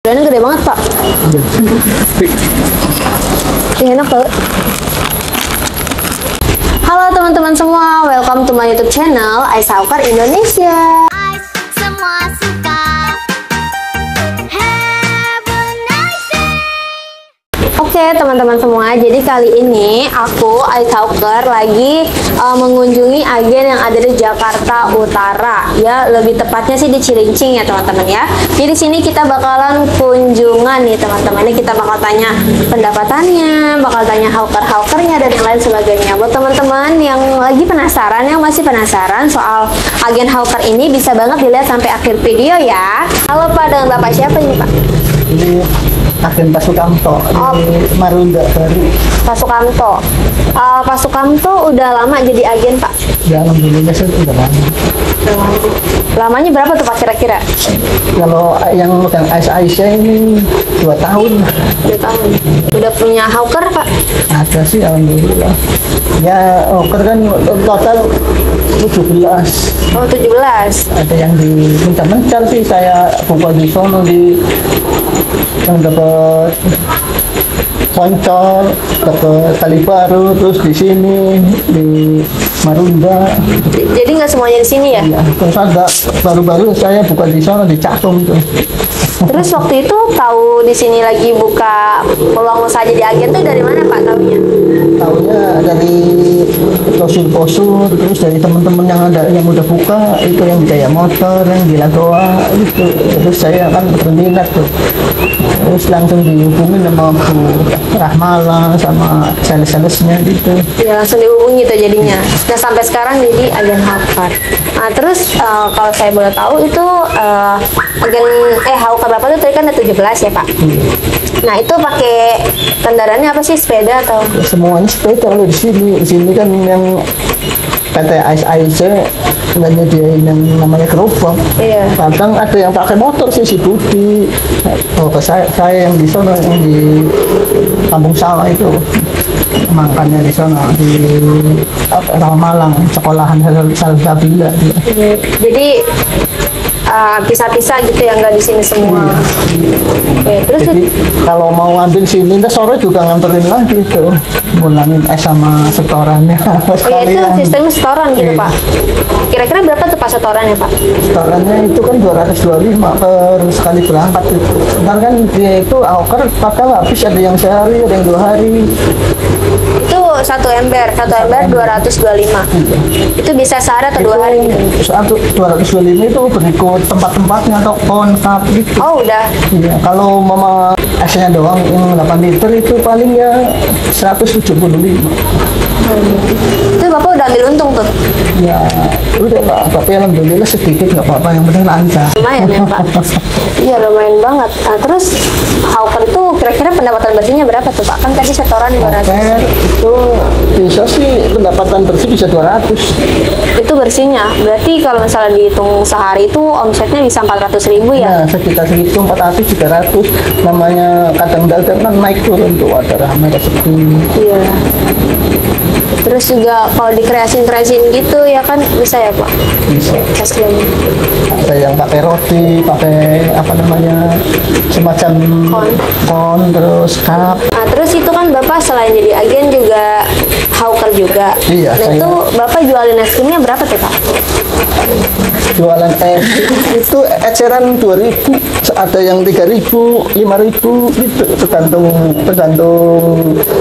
Duriannya gede banget, Pak. Enak tuh. Halo teman-teman semua, welcome to my YouTube channel Aisyah Awkar Indonesia. Semua suka. Have a nice day. Oke teman-teman semua, jadi kali ini aku Aisyah Awkar lagi mengunjungi agen yang ada di Jakarta Utara, ya lebih tepatnya sih di Cilincing ya teman-teman ya. Jadi di sini kita bakalan kunjungan nih teman-teman. Ini kita bakal tanya pendapatannya, bakal tanya hawker-hawkernya dan yang lain sebagainya. Buat teman-teman yang lagi penasaran, yang masih penasaran soal agen hawker ini, bisa banget dilihat sampai akhir video ya. Halo Pak, dengan Bapak siapa ini Pak? Ini agen Pak Sukamto di Marunda baru. Pak Sukamto. Pak Sukamto udah lama jadi agen Pak? Ya alhamdulillah sih udah lama. Lamanya berapa tuh Pak kira-kira? Kalau yang megang Aisyah ini 2 tahun. 2 tahun. Udah punya hawker Pak? Ada sih alhamdulillah. Ya oker kan total 17. Oh 17. Ada yang di mencar sih, saya buka di sono di yang dapat Poncol, dapat Kali Baru, terus di sini di Marunda. Jadi nggak semuanya di sini ya? Ya, terus ada baru-baru saya buka di sana di Cakung tuh. Terus waktu itu tahu di sini lagi buka peluang usaha jadi agen tuh dari mana Pak tahunya? Tahunya dari posur, terus dari teman-teman yang ada yang udah buka itu, yang di Jaya Motor, yang di Lagoa itu. Terus saya kan berminat tuh. Terus langsung dihubungin sama Bu Rahmala sama sales-salesnya gitu. Ya langsung dihubungi tuh jadinya. Nah sampai sekarang jadi agen hawker. Nah terus kalau saya boleh tahu itu agen hawker Bapak itu tadi kan ada 17 ya Pak? Nah itu pakai kendaraannya apa sih, sepeda atau? Ya, semuanya sepeda kalau di sini. Di sini kan yang PT Aisyah nggak nyediain yang namanya gerobak. Iya. Kadang ada yang pakai motor sih, si Budi. Oh, saya yang di sana, yang di Kampung Sawah itu, makannya di sana di Malang, sekolahan Salsabila. Jadi pisah-pisah gitu ya, nggak di sini semua. Oke, terus Jadi kalau mau ngambil sini, ntar sore juga nganterin lagi tuh, ngulangin sama setorannya. oh ya itu sistemnya setoran gitu Iya. Pak. Kira-kira berapa tuh Pak setorannya Pak? Setorannya itu kan 225 per sekali berangkat itu. Ntar kan dia itu awker padahal habis, ada yang sehari, ada yang 2 hari. Itu satu ember 225. Itu bisa sehari atau 2 hari gitu? 225 itu berikut tempat-tempatnya, toko, cup gitu. Oh udah. Iya, kalau mama esnya doang yang 8 liter itu paling ya 175. Itu Bapak udah ambil untung tuh? Ya udah Pak, tapi alhamdulillah sedikit nggak apa-apa, yang penting lancar. Lumayan ya Pak? Iya lumayan banget. Nah, terus hawker itu kira-kira pendapatan bersihnya berapa tuh Pak? Kan tadi setoran 200. Oke, itu bisa sih pendapatan bersih bisa 200. Itu bersihnya. Berarti kalau misalnya dihitung sehari itu omsetnya bisa 400.000 ya? Nah, sekitar segitu 400 300. Namanya kadang-kadang kan naik turun tuh, ada ramai seperti Iya. Terus juga kalau dikreasin-kreasin gitu ya kan bisa ya Pak? bisa. Hasilnya. Ada yang pakai roti, pakai apa namanya, semacam kon, terus cup. Nah terus itu kan Bapak selain jadi agen juga hawker juga. Iya, Nah saya- itu Bapak jualin es krimnya berapa tuh Pak? Jualan es itu eceran 2.000, ada yang 3.000, 5.000 gitu, tergantung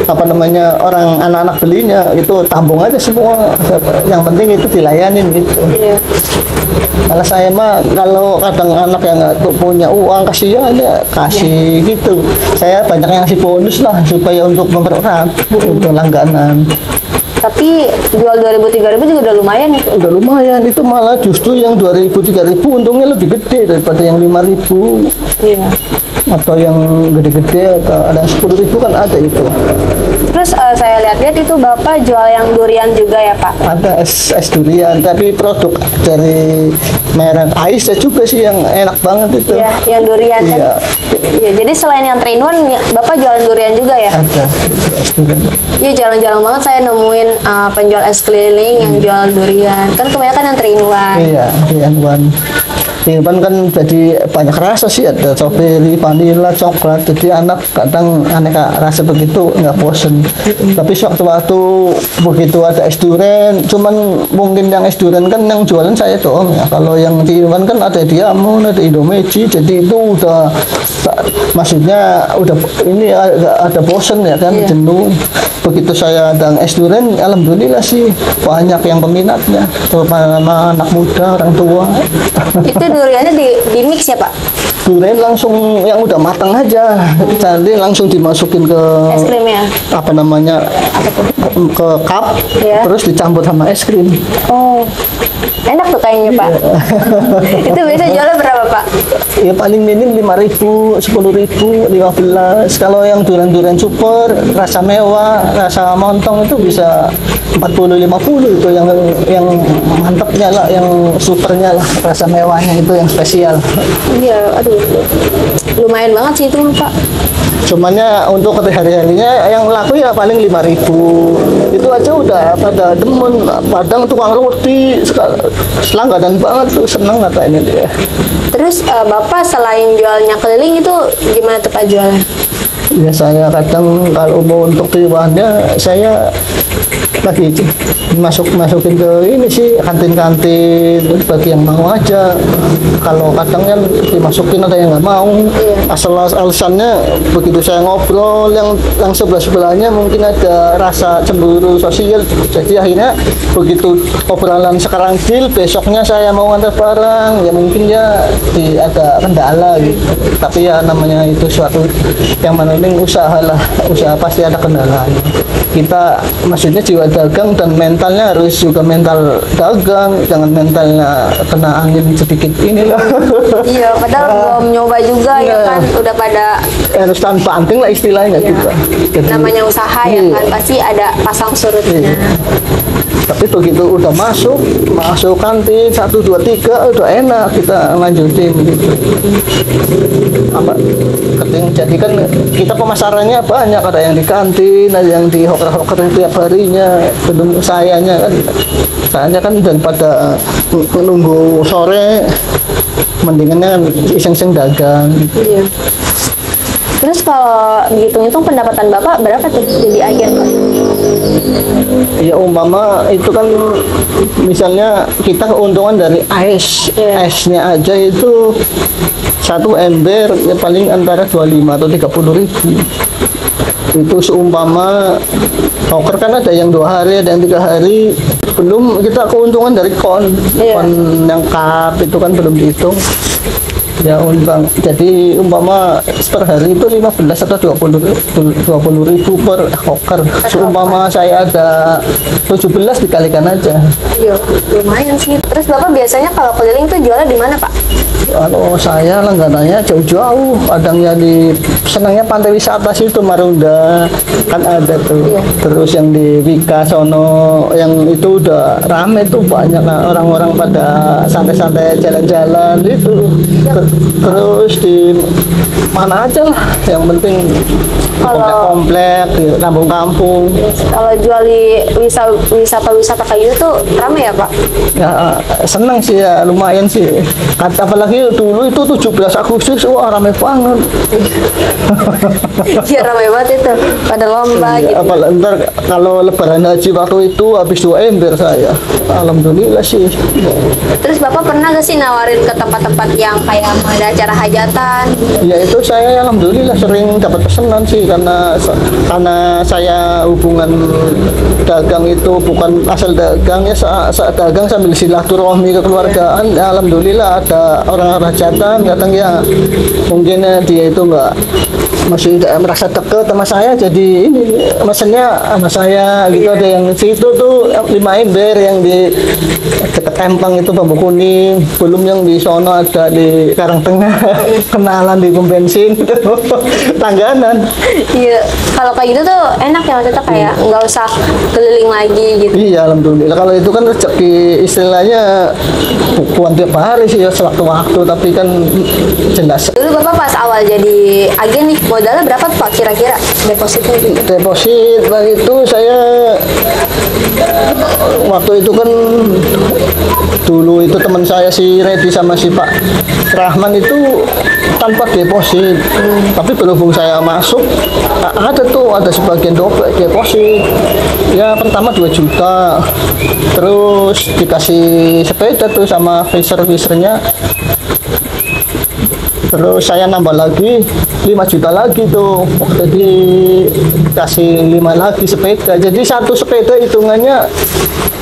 apa namanya orang anak-anak belinya. Itu tampung aja semua, yang penting itu dilayanin gitu. Iya. Kalau saya mah, kalau kadang anak yang nggak punya uang kasihan ya kasih gitu. Saya banyak yang ngasih bonus lah supaya untuk mempererat untuk langganan. Tapi jual 2.000-3.000 juga udah lumayan ya? Udah lumayan, itu malah justru yang 2.000-3.000 untungnya lebih gede daripada yang 5.000 Iya. atau yang gede-gede, atau ada 10.000 kan ada itu. Terus saya lihat-lihat itu Bapak jual yang durian juga ya Pak? Ada es durian, tapi produk dari merek Aisyah juga sih yang enak banget itu. Iya, yang durian kan? Iya, Iya, jadi selain yang 3-in-1, Bapak jualan durian juga ya? ada es durian. Iya, jarang-jarang banget saya nemuin penjual es keliling yang jual durian. Kan kebanyakan yang 3-in-1. Iya, durian one. Ini kan jadi banyak rasa sih, ada strawberry, vanilla, vanila, coklat. Jadi anak kadang aneka rasa begitu nggak bosen. Tapi sewaktu-waktu begitu ada es durian, cuman mungkin yang es durian kan yang jualan saya doang ya. Kalau yang di Iwan kan ada Diamond, ada Indomeci, jadi itu udah maksudnya udah ini ada bosen ya kan, jenuh. Begitu saya ada es durian, alhamdulillah sih banyak yang peminatnya, terutama anak muda, orang tua. Itu duriannya di mix ya Pak? Durian langsung yang udah matang aja, jadi langsung dimasukin ke Es krimnya? apa namanya, ke cup, Iya. terus dicampur sama es krim. Oh, enak tuh kayaknya Pak. Itu biasa jualnya berapa Pak? Ya paling minim 5.000, 10.000, 15. Kalau yang durian-durian super, rasa mewah, rasa montong itu bisa 40, 50 itu yang mantapnya lah, yang supernya lah, rasa mewahnya itu yang spesial. Iya, aduh, lumayan banget sih itu Pak. Cumannya untuk hari-harinya yang laku ya paling 5.000. Itu aja udah pada demen. Padang tukang roti selangganan banget tuh, seneng katanya dia. Terus Bapak selain jualnya keliling itu gimana tuh Pak jualan? Ya saya kadang kalau mau untuk tiwannya saya lagi masukin ke ini sih, kantin-kantin bagi yang mau aja. Kalau kadang kan dimasukin ada yang nggak mau. Asal alasannya begitu saya ngobrol yang sebelah-sebelahnya mungkin ada rasa cemburu sosial. Jadi akhirnya begitu obrolan sekarang deal, besoknya saya mau ngantar barang, ya mungkin ya ada kendala gitu. Tapi ya namanya itu suatu yang penting usaha lah, usaha pasti ada kendala. Kita maksudnya jiwa dagang dan mentalnya harus juga mental dagang, jangan mentalnya kena angin sedikit inilah. Iya, padahal belum nyoba juga ya kan, udah pada Harus tanpa anting lah istilahnya kita. Jadi, namanya usaha ya kan, pasti ada pasang surutnya. tapi begitu udah masuk kantin 1, 2, 3 udah enak kita lanjutin gitu. Apa jadi kan kita pemasarannya banyak, ada yang di kantin, ada yang di hoker-hoker tiap harinya. Belum sayanya kan daripada menunggu sore mendingannya iseng-iseng dagang gitu. Iya. Terus kalau dihitung-hitung pendapatan Bapak berapa tuh jadi agen Pak? Ya umpama itu kan misalnya kita keuntungan dari esnya aja itu 1 ember ya paling antara 25 atau 30.000. Itu seumpama poker kan ada yang 2 hari, ada yang 3 hari. Belum kita keuntungan dari kon yang cup itu kan belum dihitung. Ya jadi umpama per hari itu 15 atau 20.000 per hoker. Seumpama saya ada 17 dikalikan aja. Iya, lumayan sih. Terus Bapak biasanya kalau keliling tuh jualnya di mana Pak? Kalau saya langganannya jauh-jauh, kadangnya senangnya pantai wisata situ Marunda kan ada tuh. Terus yang di Wika sono yang itu udah rame tuh, banyak orang-orang pada santai-santai jalan-jalan itu. Terus di mana aja lah, yang penting komplek-komplek di kampung-kampung. Kalau jual di wisata-wisata kayak gitu tuh rame ya Pak? Ya senang sih ya, lumayan sih. Apalagi dulu itu 17 Agustus, wah rame banget. Iya rame banget itu, pada lomba gitu. Apalagi ntar kalau lebaran haji waktu itu habis 2 ember saya. Alhamdulillah sih. Terus Bapak pernah gak sih nawarin ke tempat-tempat yang kayak ada acara hajatan? Ya itu saya alhamdulillah sering dapat pesanan sih, karena saya hubungan dagang itu bukan asal dagang ya, saat dagang sambil silaturahmi kekeluargaan. Ya, alhamdulillah ada orang hajatan datang ya, mungkin dia itu masih tidak merasa dekat sama saya, jadi ini mesennya sama saya gitu. Ada yang situ tuh 5 ember yang di dekat Tempang itu bambu kuning, belum yang di sono ada di Karangtengah kenalan di pom bensin langganan. Iya, kalau kayak gitu tuh enak ya maksudnya, kayak nggak usah keliling lagi gitu. Iya alhamdulillah, kalau itu kan rezeki istilahnya bukan tiap hari sih ya, sewaktu-waktu, tapi kan jelas. Dulu Bapak pas awal jadi agen nih mau modalnya berapa tuh Pak kira-kira depositnya gitu? Deposit waktu itu saya waktu itu kan dulu itu teman saya si Redi sama si Pak Rahman itu tanpa deposit, tapi berhubung saya masuk ada sebagian deposit ya. Pertama 2 juta, terus dikasih sepeda tuh sama fisernya, terus saya nambah lagi 5 juta lagi tuh, jadi kasih 5 lagi sepeda, jadi satu sepeda hitungannya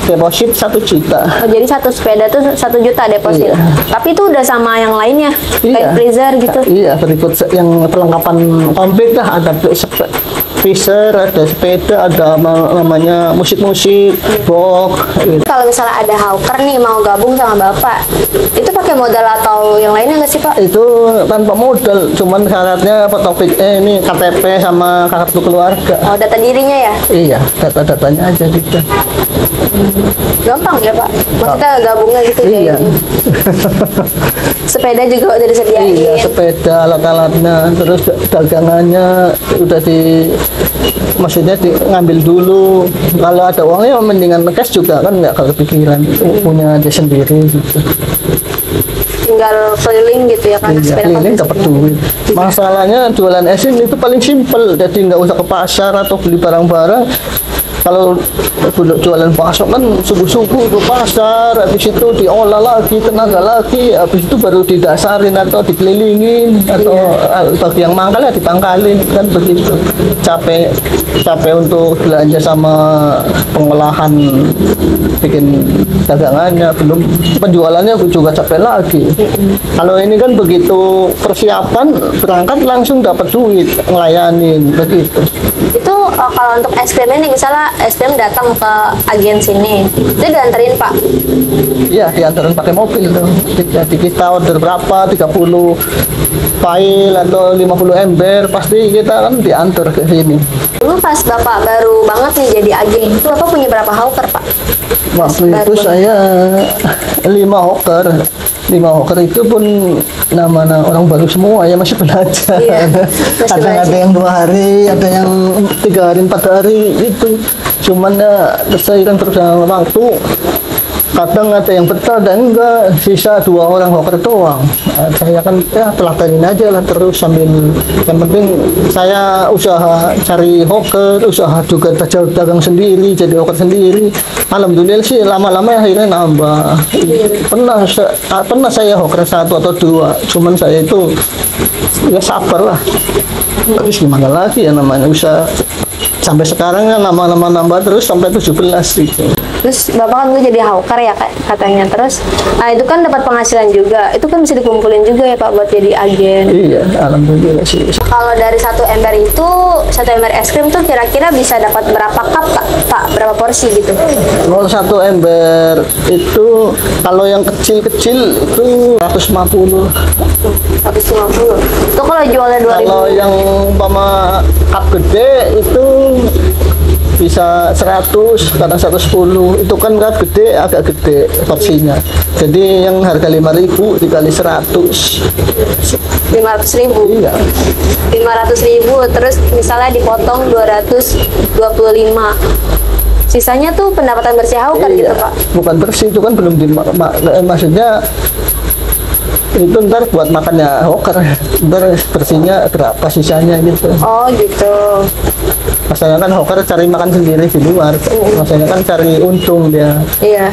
deposit 1 juta. Oh, jadi satu sepeda tuh 1 juta deposit. Iya. Tapi itu udah sama yang lainnya, kayak freezer gitu. Iya, berikut yang perlengkapan komplit lah, ada freezer, ada sepeda, ada namanya musik-musik, box. Gitu. Kalau misalnya ada hawker nih mau gabung sama Bapak, itu pakai modal atau yang lainnya nggak sih Pak? Itu tanpa modal, cuman syaratnya ini KTP sama kartu keluarga. Oh, data dirinya ya? Iya, data-datanya aja gitu. Gampang ya Pak? Maksudnya gabungnya gitu Iya. ya? Sepeda juga udah disediain. Iya, sepeda, alat-alatnya, terus dagangannya udah maksudnya ngambil dulu. Kalau ada uangnya mendingan cash juga kan, nggak kepikiran punya dia sendiri gitu. Tinggal keliling gitu ya kan? Iya, keliling dapat duit. Masalahnya jualan es itu paling simpel, jadi nggak usah ke pasar atau beli barang-barang. Kalau jualan bakso kan subuh-subuh ke pasar, habis itu diolah lagi, tenaga lagi, habis itu baru didasarin atau dikelilingin, atau bagi yang mangkal ya dipangkalin, kan begitu. Capek untuk belanja sama pengolahan bikin dagangannya, belum penjualannya juga capek lagi. Kalau ini kan begitu persiapan berangkat langsung dapat duit ngelayanin begitu. Itu kalau untuk es krim ini misalnya es krim datang ke agen sini, itu dianterin Pak? Iya, diantarin pakai mobil tuh. Jadi kita order berapa, 30 file atau 50 ember, pasti kita kan diantar ke sini. Dulu pas Bapak baru banget nih jadi agen, itu Bapak punya berapa hawker Pak? Waktu itu saya 5 hawker. 5 hawker itu pun nama orang baru semua ya, masih belajar. Iya, masih Kadang belajar. ada yang 2 hari, ada yang 3 hari, 4 hari itu. Cuman ya seiring berjalan waktu, kadang ada yang betah dan enggak, sisa 2 orang hawker doang. Saya kan ya telatenin aja lah terus sambil, yang penting saya usaha cari hawker, usaha juga dagang sendiri, jadi hawker sendiri. Alhamdulillah sih lama-lama akhirnya nambah. Pernah saya hawker 1 atau 2, cuman saya itu ya sabar lah. Terus gimana lagi ya, namanya usaha. Sampai sekarang ya lama-lama nambah terus sampai 17 gitu. Terus Bapak kan dulu jadi hawker ya katanya, terus nah itu kan dapat penghasilan juga, itu kan bisa dikumpulin juga ya Pak buat jadi agen. Iya, alhamdulillah sih. Kalau dari 1 ember itu, 1 ember es krim tuh kira-kira bisa dapat berapa cup Pak? Berapa porsi gitu? Kalau 1 ember itu, kalau yang kecil-kecil itu 150. 150. Itu kalau jualnya 2000. Kalau yang umpama cup gede itu bisa 100, kadang 110. Itu kan cup gede, agak gede porsinya. Jadi yang harga 5.000 dikali 100. 500.000. Iya. 500.000, terus misalnya dipotong 225. Sisanya tuh pendapatan bersih hawker gitu Iya. Pak. Bukan bersih, itu kan belum maksudnya itu ntar buat makannya hawker, ntar bersihnya berapa sisanya gitu. Oh gitu. Maksudnya kan hawker cari makan sendiri di luar, maksudnya kan cari untung dia. Iya.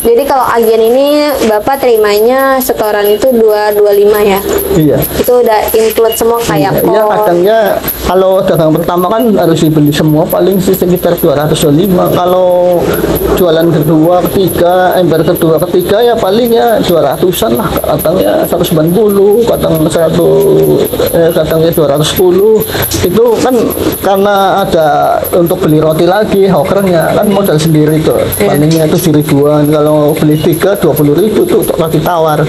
Jadi kalau agen ini Bapak terimanya setoran itu 225 ya? Iya. Itu udah include semua kayak Iya, kadangnya kalau dagang pertama kan harus dibeli semua, paling sih sekitar 225. Kalau jualan kedua, ketiga, ember kedua, ketiga ya paling ya 200-an lah. Kadangnya 190, kadang 210. Itu kan karena ada untuk beli roti lagi, hawkernya kan modal sendiri tuh. Palingnya itu 7.000-an. Kalau beli 3, 20.000 tuh untuk roti tawar.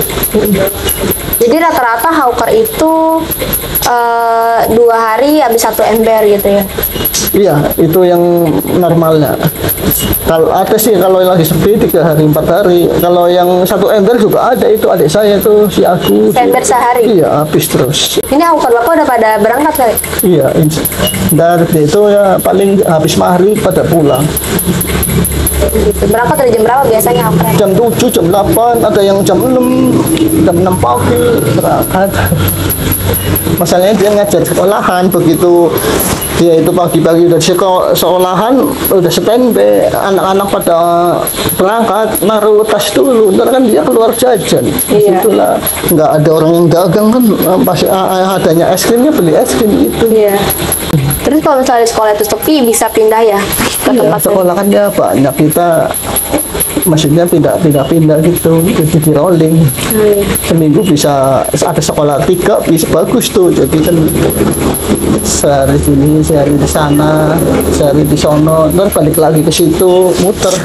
Jadi rata-rata hawker itu 2 hari habis 1 ember gitu ya. Iya, itu yang normalnya. Kalau ada sih kalau lagi sepi 3 hari 4 hari. Kalau yang 1 ember juga ada, itu adik saya tuh si Agus. Ember sehari. Iya, habis terus. Ini hawker bapak udah pada berangkat kali? Iya, dari itu ya paling habis maghrib pada pulang. Gitu. Berangkat dari jam berapa biasanya hawker? Jam 7, jam 8, ada yang jam 6 pagi berangkat. Masalahnya dia ngajar sekolahan, begitu dia itu pagi-pagi udah sekolahan, udah standby, anak-anak pada berangkat, naruh tas dulu, ntar kan dia keluar jajan. Iya. Itulah nggak ada orang yang dagang kan, pasti adanya es krimnya beli es krim itu. Iya. Terus kalau misalnya di sekolah itu sepi, bisa pindah ya ke Iya, tempat sekolah kan ya banyak, kita maksudnya pindah gitu, jadi di rolling. Seminggu bisa ada sekolah 3, bisa bagus tuh, jadi kan sehari sini, sehari di sana, sehari di sono, ntar balik lagi ke situ, muter,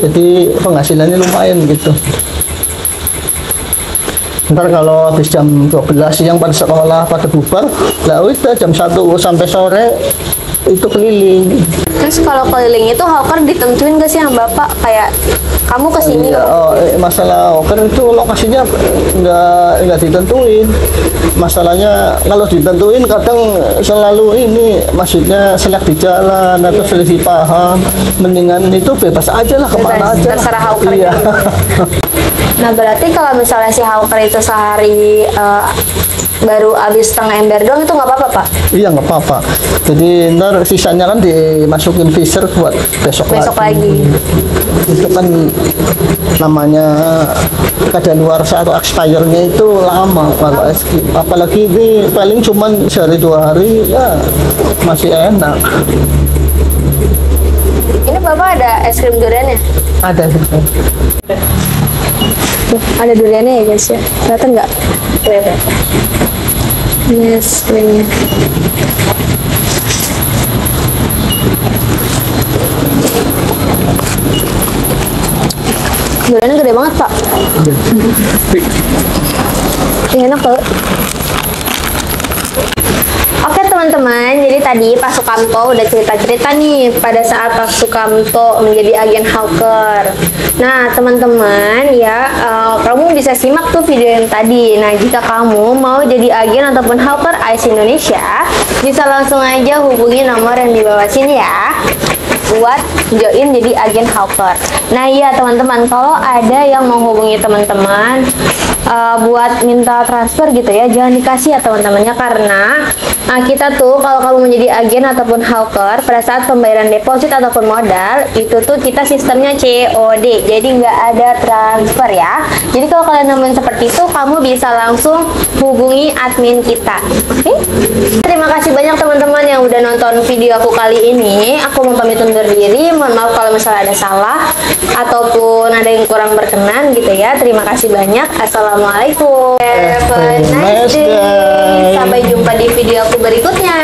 jadi penghasilannya lumayan gitu. Ntar kalau habis jam 12 siang pada sekolah pada bubar, lah udah jam 1 sampai sore itu keliling. Terus kalau keliling itu hawker ditentuin gak sih sama bapak kayak kamu kesini Iya, masalah kan itu lokasinya nggak ditentuin. Masalahnya kalau ditentuin kadang selalu ini, maksudnya selek di jalan atau selisih paham. Mendingan itu bebas aja lah, kemana Bebas, aja. terserah hawker. Iya. Nah berarti kalau misalnya si hawker itu sehari baru habis setengah ember doang itu nggak apa-apa pak? Iya, nggak apa-apa. Jadi ntar sisanya kan dimasukin freezer buat besok lagi. Itu kan namanya kadaluarsa atau expirednya itu lama kalau es krim. Apalagi ini paling cuman sehari 2 hari ya masih enak. Ini bapak ada es krim duriannya? Ada. Tuh, ada duriannya ya guys ya. Kelihatan nggak? Kelihatan. Yes, krimnya. Duriannya gede banget pak. Enak tuh. Oke teman-teman, jadi tadi Pak Sukamto udah cerita-cerita nih pada saat Pak Sukamto menjadi agen hawker. Nah teman-teman ya, kamu bisa simak tuh video yang tadi. Nah jika kamu mau jadi agen ataupun hawker ICE Indonesia, bisa langsung aja hubungi nomor yang di bawah sini ya, buat join jadi agen hawker. Nah iya teman-teman, kalau ada yang mau hubungi teman-teman buat minta transfer gitu ya, jangan dikasih ya teman-temannya, karena kita tuh kalau kamu menjadi agen ataupun hawker, pada saat pembayaran deposit ataupun modal itu tuh kita sistemnya COD, jadi nggak ada transfer ya. Jadi kalau kalian nemuin seperti itu, kamu bisa langsung hubungi admin kita. Oke? Terima kasih banyak teman-teman yang udah nonton video aku kali ini. Aku mau pamit undur diri, mohon maaf kalau misalnya ada salah ataupun ada yang kurang berkenan gitu ya. Terima kasih banyak. Assalamualaikum. Have a nice day. Sampai jumpa di video aku berikutnya.